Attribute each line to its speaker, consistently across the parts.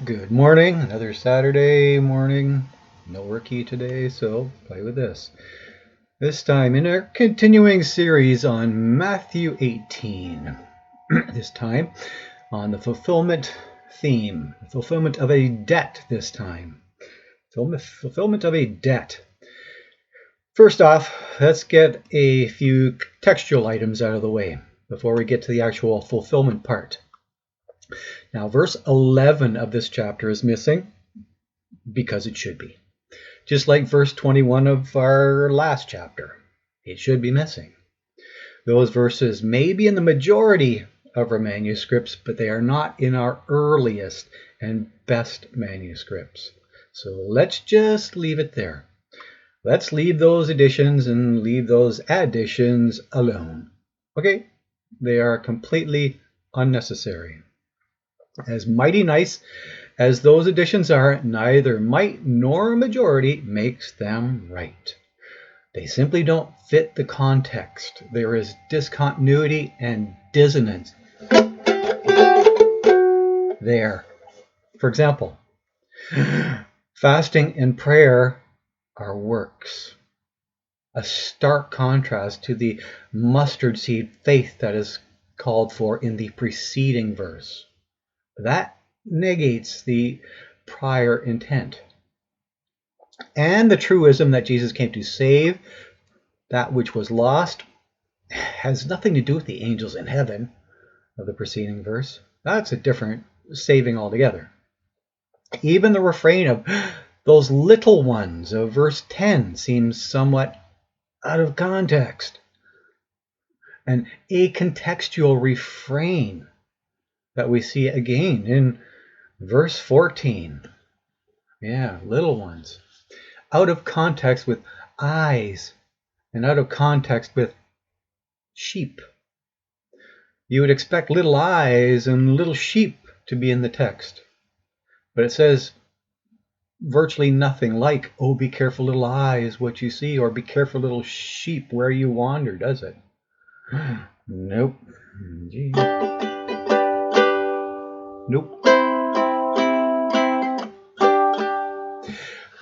Speaker 1: Good morning, another Saturday morning. No worky today, so play with this. This time in our continuing series on Matthew 18. This time on the fulfillment theme. Fulfillment of a debt this time. Fulfillment of a debt. First off, let's get a few textual items out of the way before we get to the actual fulfillment part. Now, verse 11 of this chapter is missing because it should be. Just like verse 21 of our last chapter, it should be missing. Those verses may be in the majority of our manuscripts, but they are not in our earliest and best manuscripts. So let's just leave it there. Let's leave those additions and leave those additions alone. Okay? They are completely unnecessary. As mighty nice as those additions are, neither might nor majority makes them right. They simply don't fit the context. There is discontinuity and dissonance there. For example, fasting and prayer are works. A stark contrast to the mustard seed faith that is called for in the preceding verse. That negates the prior intent. And the truism that Jesus came to save that which was lost has nothing to do with the angels in heaven of the preceding verse. That's a different saving altogether. Even the refrain of those little ones of verse 10 seems somewhat out of context. An acontextual refrain that we see again in verse 14. Yeah, little ones. Out of context with eyes and out of context with sheep. You would expect little eyes and little sheep to be in the text. But it says virtually nothing like, oh, be careful little eyes what you see, or be careful little sheep where you wander, does it? Nope. Nope.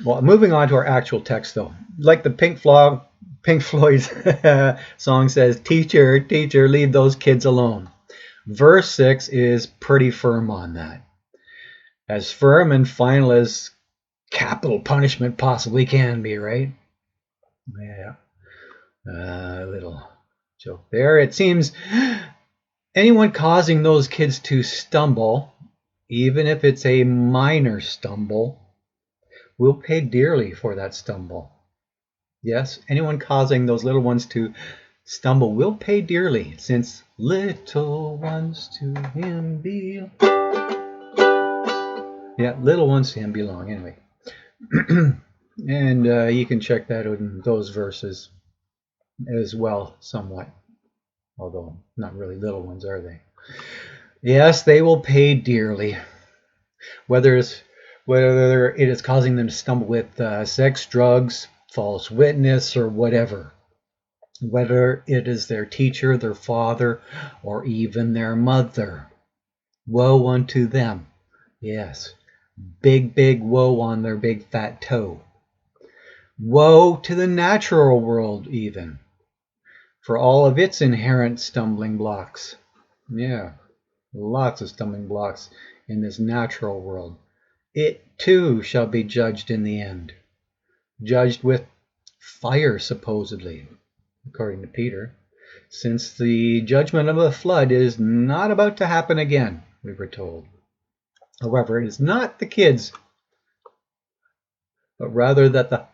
Speaker 1: Well, moving on to our actual text, though. Like the Pink Floyd's song says, teacher, teacher, leave those kids alone. Verse 6 is pretty firm on that. As firm and final as capital punishment possibly can be, right? Yeah. Little joke there. It seems anyone causing those kids to stumble, even if it's a minor stumble, will pay dearly for that stumble. Yes, anyone causing those little ones to stumble will pay dearly, since little ones to him belong. Yeah, little ones to him belong, anyway. And you can check that out in those verses as well, somewhat. Although not really little ones, are they? Yes, they will pay dearly. Whether it is causing them to stumble with sex, drugs, false witness, or whatever. Whether it is their teacher, their father, or even their mother. Woe unto them. Yes, big woe on their big fat toe. Woe to the natural world even, for all of its inherent stumbling blocks. Yeah, lots of stumbling blocks in this natural world. It too shall be judged in the end. Judged with fire, supposedly, according to Peter, since the judgment of the flood is not about to happen again, we were told. However, it is not the kids, but rather the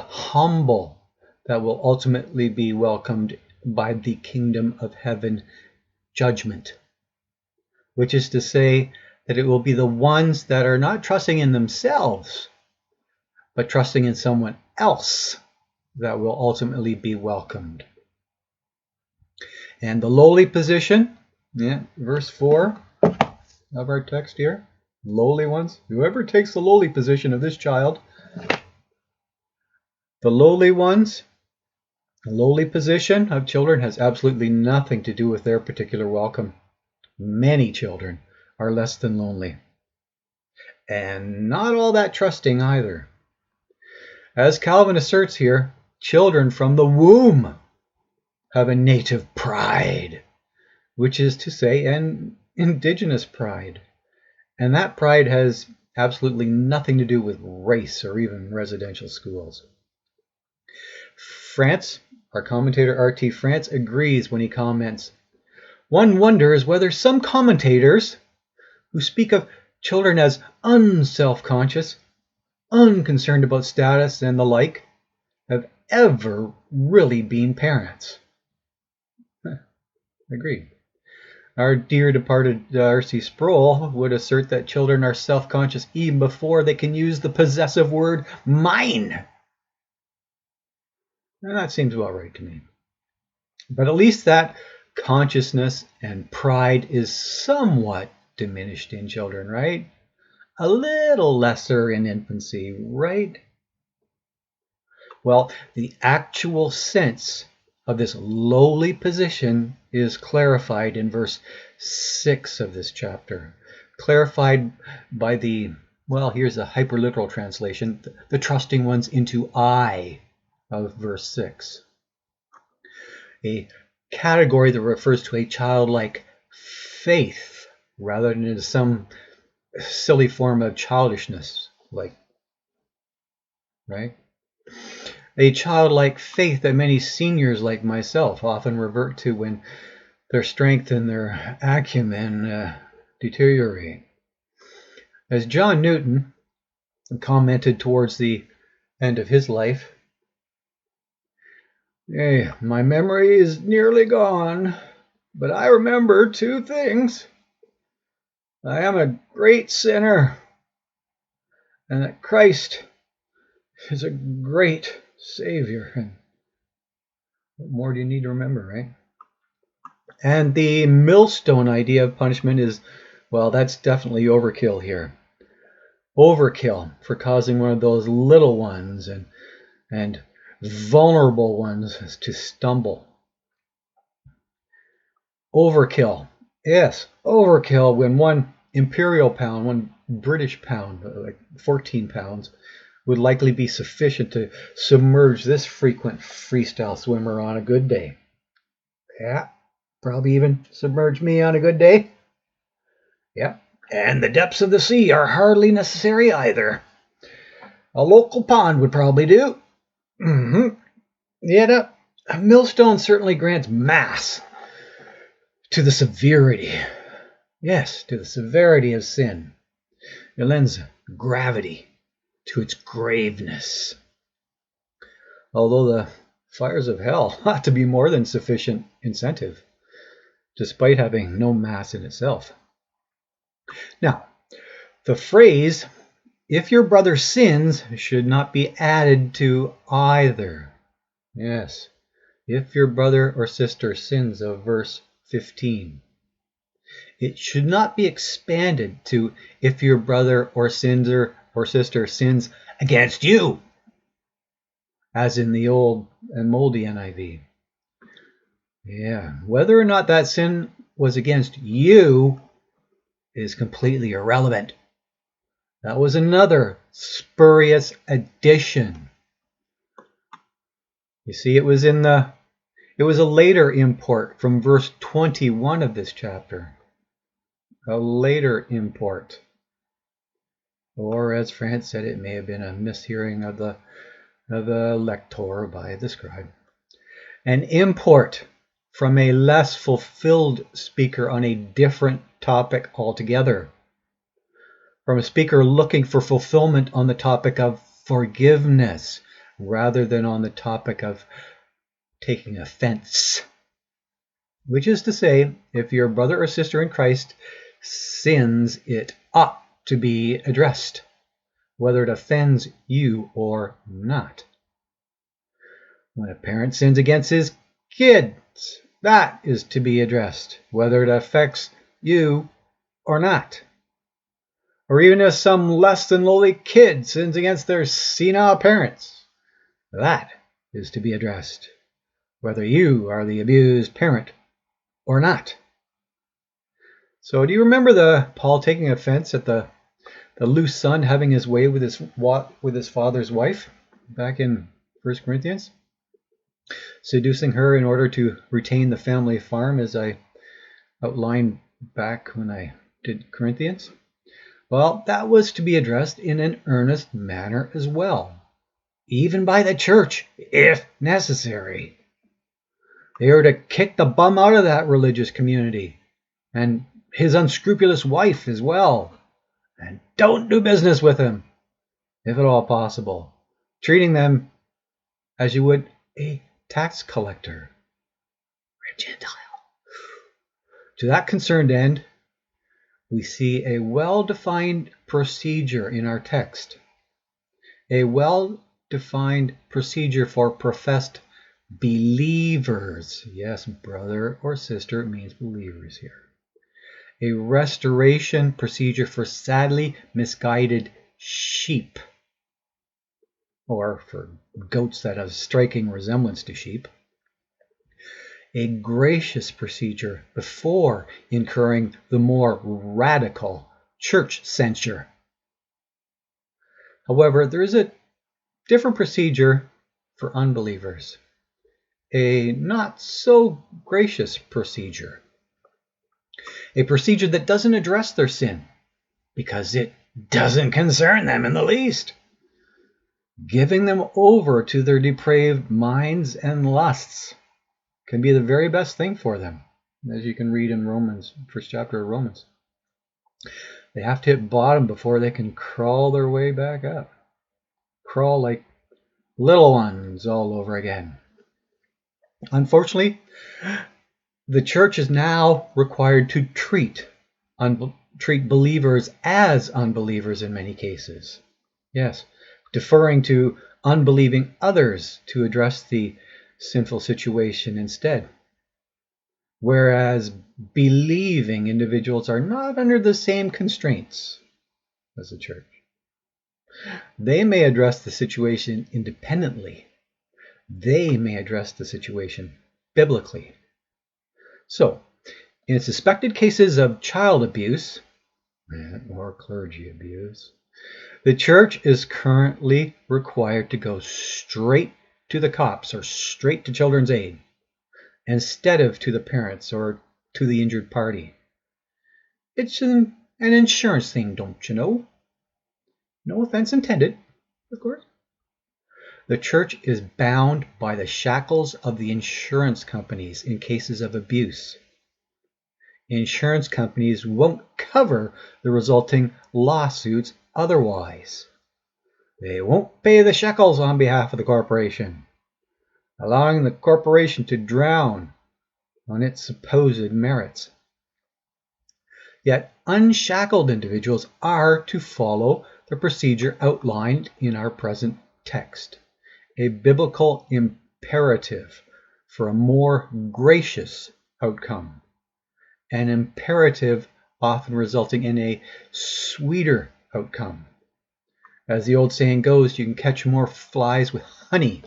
Speaker 1: humble that will ultimately be welcomed by the kingdom of heaven judgment, which is to say that it will be the ones that are not trusting in themselves, but trusting in someone else that will ultimately be welcomed. And the lowly position, verse 4 of our text here, lowly ones, whoever takes the lowly position of this child, the lowly ones, the lowly position of children has absolutely nothing to do with their particular welcome. Many children are less than lonely. and not all that trusting either. As Calvin asserts here, children from the womb have a native pride, which is to say, an indigenous pride. And that pride has absolutely nothing to do with race or even residential schools. France, our commentator R.T. France, agrees when he comments, "One wonders whether some commentators who speak of children as unself-conscious, unconcerned about status and the like, have ever really been parents." Agreed. Our dear departed R.C. Sproul would assert that children are self-conscious even before they can use the possessive word mine. And that seems about right to me. But at least that consciousness and pride is somewhat diminished in children, right? A little lesser in infancy, right? Well, the actual sense of this lowly position is clarified in verse 6 of this chapter. Clarified by the, well, here's a hyperliteral translation, the trusting ones into I of verse 6. A category that refers to a childlike faith rather than some silly form of childishness, like, right? A childlike faith that many seniors like myself often revert to when their strength and their acumen deteriorate. As John Newton commented towards the end of his life, "Hey, my memory is nearly gone, but I remember two things. I am a great sinner, and that Christ is a great Savior." And what more do you need to remember, right? And the millstone idea of punishment is, well, that's definitely overkill here. Overkill for causing one of those little ones and vulnerable ones to stumble. Overkill. Yes, overkill when one imperial pound, one British pound, like 14 pounds, would likely be sufficient to submerge this frequent freestyle swimmer on a good day. Yeah, probably even submerge me on a good day. Yeah, and the depths of the sea are hardly necessary either. A local pond would probably do. Yeah, a millstone certainly grants mass to the severity. Yes, to the severity of sin. It lends gravity to its graveness. Although the fires of hell ought to be more than sufficient incentive, despite having no mass in itself. Now, the phrase, "if your brother sins," should not be added to either. Yes, if your brother or sister sins of verse 15. It should not be expanded to if your brother or sister sins against you, as in the old and moldy NIV. Yeah, whether or not that sin was against you is completely irrelevant. That was another spurious addition. You see, it was a later import from verse 21 of this chapter. A later import. Or as France said, it may have been a mishearing of the lector by the scribe. An import from a less fulfilled speaker on a different topic altogether. From a speaker looking for fulfillment on the topic of forgiveness rather than on the topic of taking offense. Which is to say, if your brother or sister in Christ sins, it ought to be addressed, whether it offends you or not. When a parent sins against his kids, that is to be addressed, whether it affects you or not. Or even if some less than lowly kid sins against their senile parents, that is to be addressed, whether you are the abused parent or not. So do you remember Paul taking offense at the the loose son having his way with his father's wife back in 1 Corinthians, seducing her in order to retain the family farm, as I outlined back when I did Corinthians. Well, that was to be addressed in an earnest manner as well, even by the church, if necessary. They are to kick the bum out of that religious community, and his unscrupulous wife as well, and don't do business with him, if at all possible, treating them as you would a tax collector or a Gentile. To that concerned end, we see a well-defined procedure in our text, a well-defined procedure for professed believers. Yes, brother or sister, it means believers here. A restoration procedure for sadly misguided sheep, or for goats that have striking resemblance to sheep. A gracious procedure before incurring the more radical church censure. However, there is a different procedure for unbelievers, a not so gracious procedure, a procedure that doesn't address their sin because it doesn't concern them in the least, giving them over to their depraved minds and lusts can be the very best thing for them, as you can read in Romans, first chapter of Romans. They have to hit bottom before they can crawl their way back up. Crawl like little ones all over again. Unfortunately, the church is now required to treat believers as unbelievers in many cases. Yes, deferring to unbelieving others to address the sinful situation instead. Whereas believing individuals are not under the same constraints as the church. They may address the situation independently. They may address the situation biblically. So, in suspected cases of child abuse or clergy abuse, the church is currently required to go straight to the cops or straight to Children's Aid instead of to the parents or to the injured party. It's an insurance thing, don't you know? No offense intended, of course. The church is bound by the shackles of the insurance companies in cases of abuse. Insurance companies won't cover the resulting lawsuits otherwise. They won't pay the shekels on behalf of the corporation, allowing the corporation to drown on its supposed merits. Yet unshackled individuals are to follow the procedure outlined in our present text, a biblical imperative for a more gracious outcome, an imperative often resulting in a sweeter outcome. As the old saying goes, you can catch more flies with honey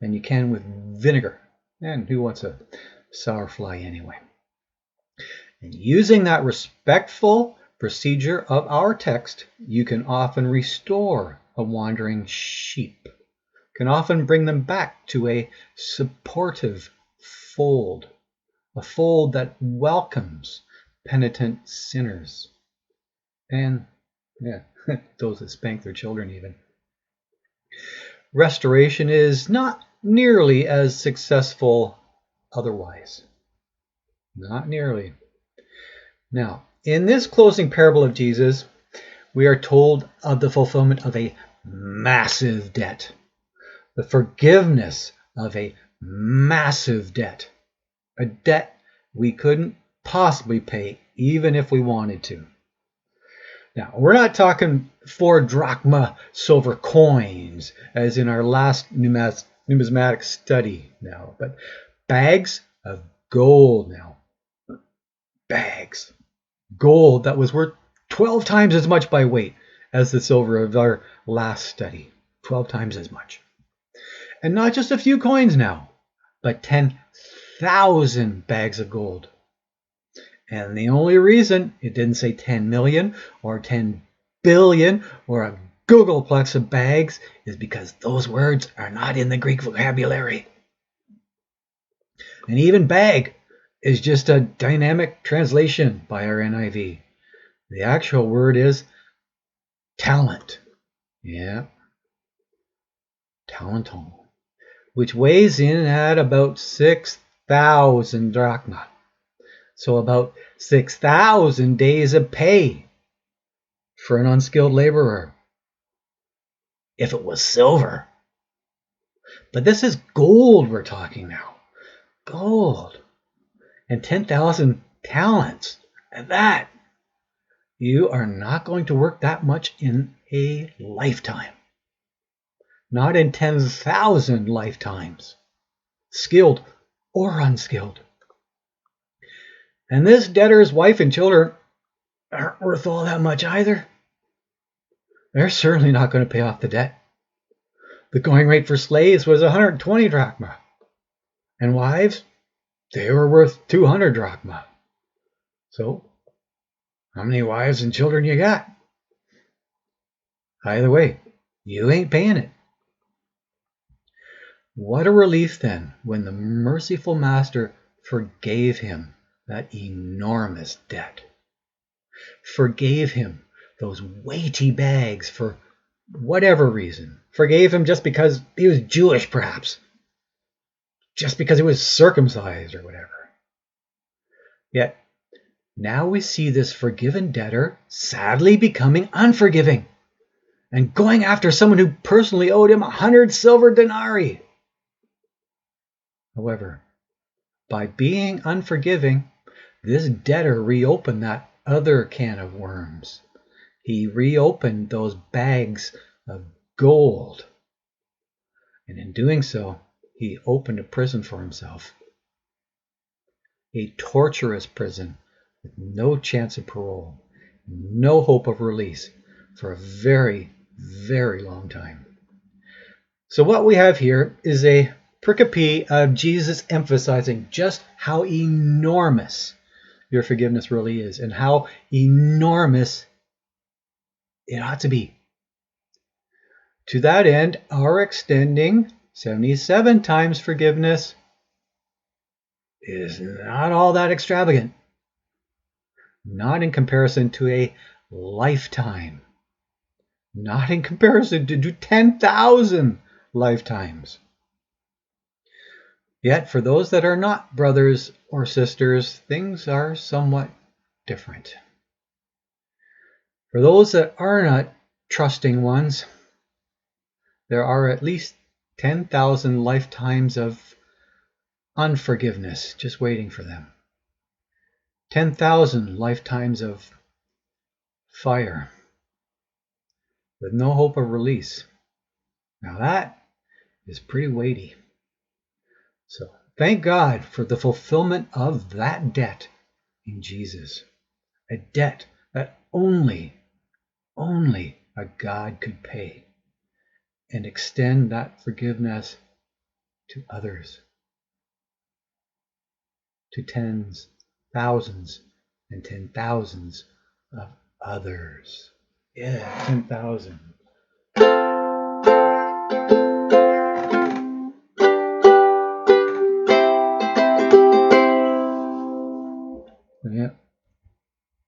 Speaker 1: than you can with vinegar. And who wants a sour fly anyway? And using that respectful procedure of our text, you can often restore a wandering sheep, can often bring them back to a supportive fold, a fold that welcomes penitent sinners. And those that spank their children even. Restoration is not nearly as successful otherwise. Not nearly. Now, in this closing parable of Jesus, we are told of the fulfillment of a massive debt, the forgiveness of a massive debt, a debt we couldn't possibly pay even if we wanted to. Now, we're not talking 4 drachma silver coins, as in our last numismatic study now, but bags of gold now. Bags. Gold that was worth 12 times as much by weight as the silver of our last study. 12 times as much. And not just a few coins now, but 10,000 bags of gold. And the only reason it didn't say 10 million or 10 billion or a googleplex of bags is because those words are not in the Greek vocabulary. And even bag is just a dynamic translation by our NIV. The actual word is talent. Yeah, talenton, which weighs in at about 6,000 drachma. So about 6,000 days of pay for an unskilled laborer. If it was silver. But this is gold we're talking now. Gold. And 10,000 talents. At that, you are not going to work that much in a lifetime. Not in 10,000 lifetimes. Skilled or unskilled. And this debtor's wife and children aren't worth all that much either. They're certainly not going to pay off the debt. The going rate for slaves was 120 drachma. And wives, they were worth 200 drachma. So, how many wives and children you got? Either way, you ain't paying it. What a relief then when the merciful master forgave him that enormous debt. Forgave him those weighty bags for whatever reason. Forgave him just because he was Jewish, perhaps. Just because he was circumcised or whatever. Yet, now we see this forgiven debtor sadly becoming unforgiving and going after someone who personally owed him 100 silver denarii. However, by being unforgiving, this debtor reopened that other can of worms. He reopened those bags of gold. And in doing so, he opened a prison for himself. A torturous prison with no chance of parole, no hope of release for a very, very long time. So what we have here is a pericope of Jesus emphasizing just how enormous your forgiveness really is and how enormous it ought to be. To that end, our extending 77 times forgiveness is not all that extravagant. Not in comparison to a lifetime. Not in comparison to 10,000 lifetimes. Yet for those that are not brothers or sisters, things are somewhat different. For those that are not trusting ones, there are at least 10,000 lifetimes of unforgiveness just waiting for them. 10,000 lifetimes of fire with no hope of release. Now that is pretty weighty. So thank God for the fulfillment of that debt in Jesus. A debt that only a God could pay and extend that forgiveness to others. To tens, thousands, and 10,000s of others. Yeah, 10,000. Yeah.